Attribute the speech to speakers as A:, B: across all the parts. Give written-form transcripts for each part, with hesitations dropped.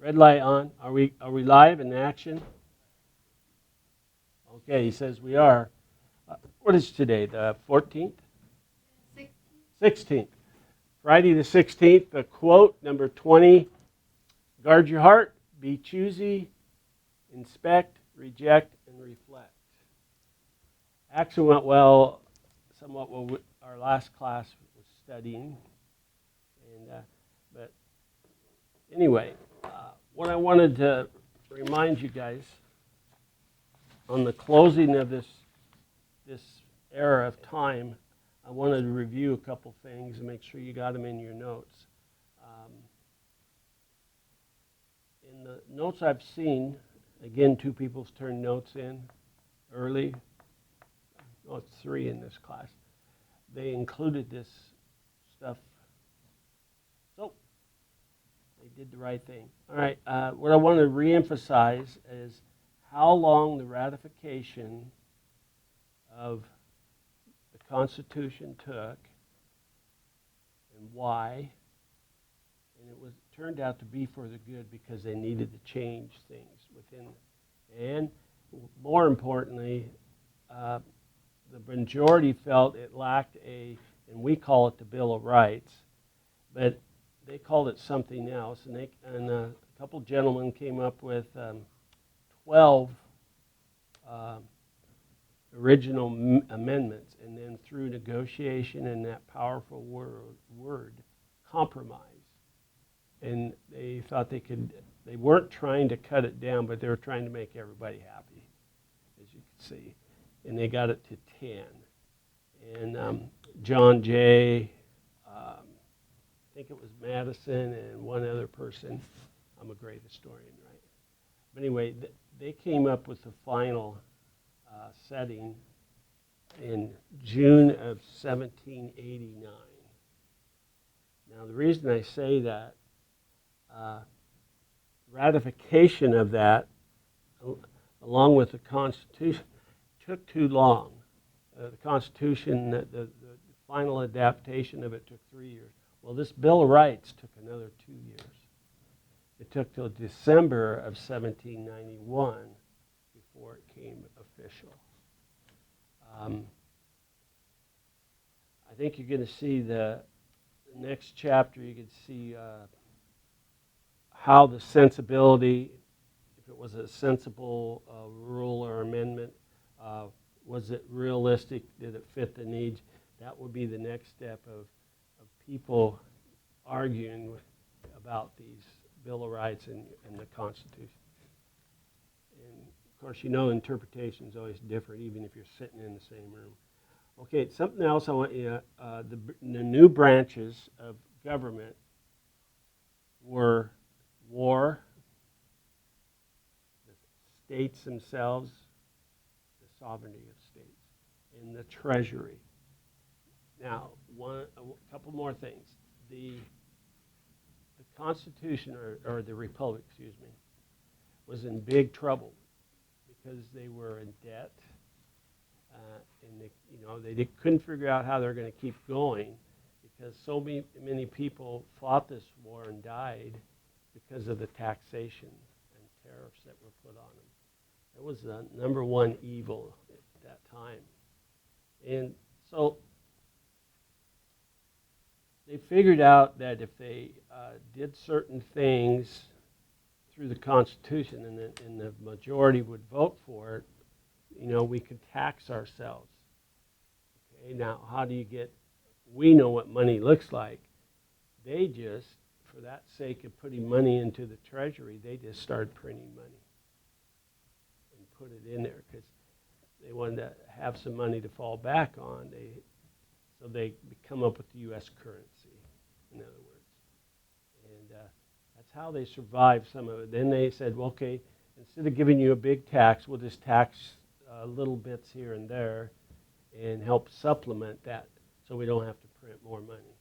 A: Red light on. Are we live in action? Okay, he says we are. What is today? The 14th? 16th. Friday the 16th. The quote number 20. Guard your heart. Be choosy. Inspect, reject, and reflect. Actually went well. Somewhat what our last class was studying. But anyway, what I wanted to remind you guys on the closing of this era of time, I wanted to review a couple things and make sure you got them in your notes. In the notes I've seen, again, 2 people's turned notes in early. Oh, it's 3 in this class. They included this stuff. So they did the right thing. All right, what I want to reemphasize is how long the ratification of the Constitution took and why. And it turned out to be for the good because they needed to change things within. And more importantly, the majority felt it lacked and we call it the Bill of Rights, but they called it something else. And a couple gentlemen came up with 12 original amendments, and then through negotiation and that powerful word, compromise. And they thought they weren't trying to cut it down, but they were trying to make everybody happy, as you can see. And they got it to 10. And John Jay, I think it was Madison, and one other person. I'm a great historian, right? But anyway, they came up with the final setting in June of 1789. Now, the reason I say that, ratification of that, along with the Constitution, took too long. The Constitution, the final adaptation of it took 3 years. Well, this Bill of Rights took another 2 years. It took till December of 1791 before it came official. I think you're going to see the next chapter, you can see how the sensibility, if it was a sensible rule or amendment, was it realistic, did it fit the needs? That would be the next step of people arguing about these Bill of Rights and the Constitution. And of course, you know, interpretation is always different, even if you're sitting in the same room. Okay, something else I want you to, the new branches of government were war, the states themselves, the sovereignty of states, and the treasury. Now, a couple more things. The Constitution, or the Republic, excuse me, was in big trouble because they were in debt, and they couldn't figure out how they're going to keep going because so many people fought this war and died because of the taxation and tariffs that were put on them. It was the number one evil at that time. And so they figured out that if they did certain things through the Constitution and the majority would vote for it, we could tax ourselves. Okay, now how do you we know what money looks like. They just, for that sake of putting money into the treasury, they just started printing money and put it in there because they wanted to have some money to fall back on. So they come up with the U.S. currency, in other words. And that's how they survived some of it. Then they said, well, okay, instead of giving you a big tax, we'll just tax little bits here and there and help supplement that so we don't have to print more money.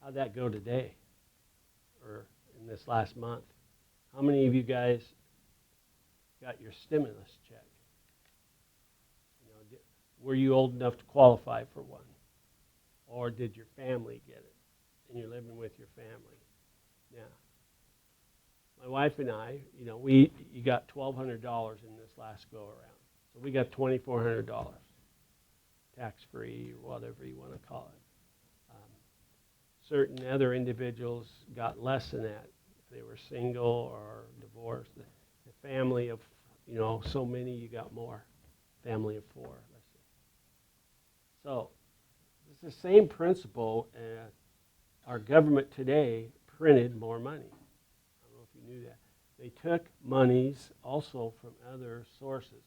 A: How'd that go today or in this last month? How many of you guys got your stimulus check? Were you old enough to qualify for one? Or did your family get it and you're living with your family? Yeah. my wife and I, you got $1,200 in this last go around. So we got $2,400, tax-free or whatever you want to call it. Certain other individuals got less than that if they were single or divorced. The family of, so many, you got more. Family of 4, let's say. So it's the same principle. Our government today printed more money. I don't know if you knew that. They took monies also from other sources,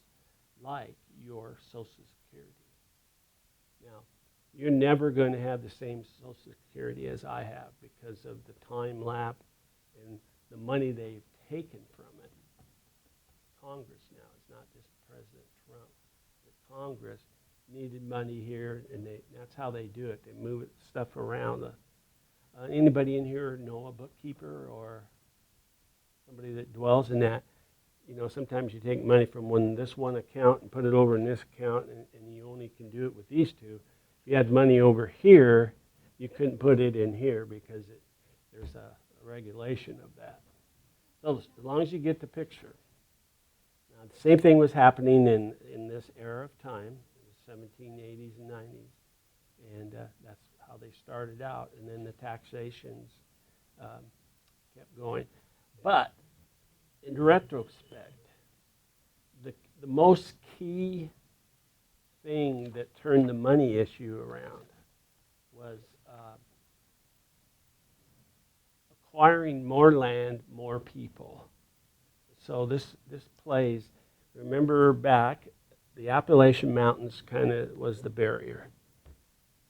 A: like your Social Security. Now, you're never going to have the same Social Security as I have because of the time lapse and the money they've taken from it. Congress now, it's not just President Trump. The Congress needed money here, and that's how they do it. They move stuff around. Anybody in here know a bookkeeper or somebody that dwells in that? Sometimes you take money from this one account and put it over in this account, and you only can do it with these two. If you had money over here, you couldn't put it in here because there's a regulation of that. So as long as you get the picture. Now, the same thing was happening in this era of time, the 1780s and 90s, and that's how they started out, and then the taxations kept going. But in retrospect, the most key thing that turned the money issue around was acquiring more land, more people. So this plays, remember back, the Appalachian Mountains kind of was the barrier.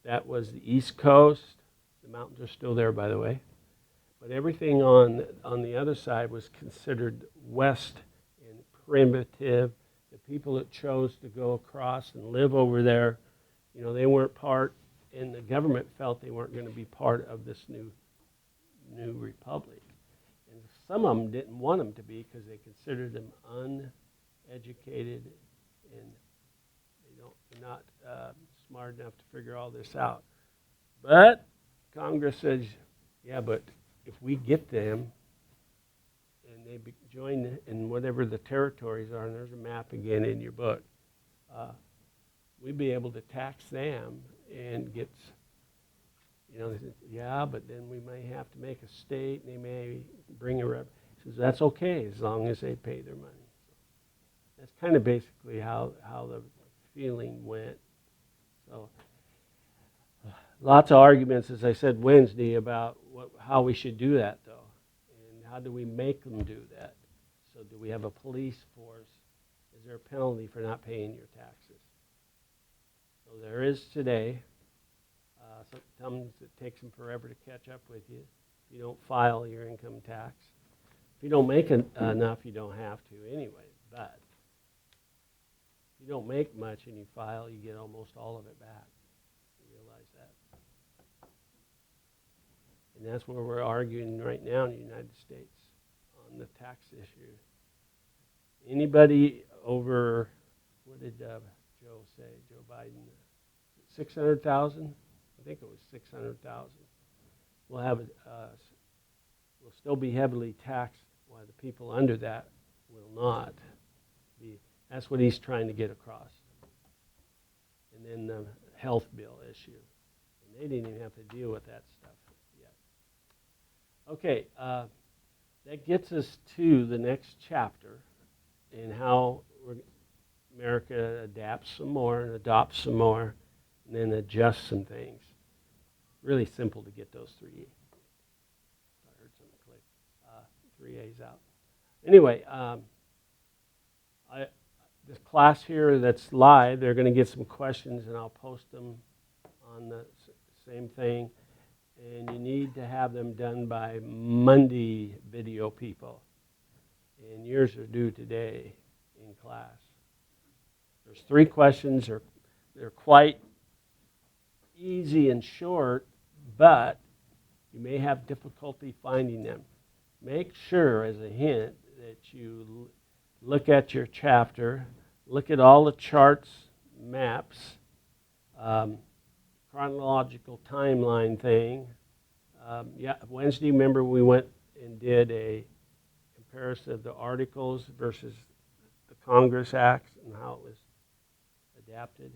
A: That was the East Coast. The mountains are still there, by the way. But everything on the other side was considered west and primitive. The people that chose to go across and live over there, they weren't part, and the government felt they weren't going to be part of this new republic. And some of them didn't want them to be because they considered them uneducated and they're not smart enough to figure all this out. But Congress says, yeah, but if we get them and they join in whatever the territories are, and there's a map again in your book, we'd be able to tax them and get, they said, yeah, but then we may have to make a state, and they may bring a rep. He says, that's okay as long as they pay their money. So that's kind of basically how the feeling went. So lots of arguments, as I said Wednesday, about how we should do that, though, and how do we make them do that. So do we have a police force? Is there a penalty for not paying your taxes? So there is today. Sometimes it takes them forever to catch up with you. You don't file your income tax. If you don't make enough, you don't have to anyway. But if you don't make much and you file, you get almost all of it back. You realize that. And that's where we're arguing right now in the United States on the tax issue. Anybody over, what did Joe say, Joe Biden, 600,000? I think it was 600,000. We'll we'll still be heavily taxed, while the people under that will not be. That's what he's trying to get across. And then the health bill issue. And they didn't even have to deal with that stuff yet. Okay, that gets us to the next chapter and how America adapts some more and adopts some more and then adjusts some things. Really simple to get those three. I heard something click. 3 A's out. Anyway, this class here that's live, they're going to get some questions, and I'll post them on the same thing. And you need to have them done by Monday, video people. And yours are due today in class. There's 3 questions. They're quite easy and short, but you may have difficulty finding them. Make sure, as a hint, that you look at your chapter, look at all the charts, maps, chronological timeline thing. Wednesday, remember we went and did a comparison of the articles versus the Congress Acts and how it was adapted.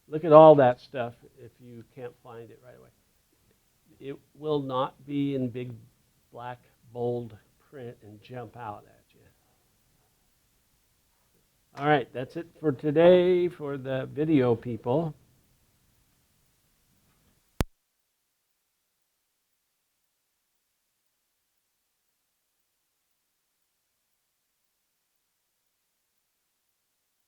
A: Look at all that stuff if you can't find it right away. It will not be in big, black, bold print and jump out at you. All right, that's it for today for the video people.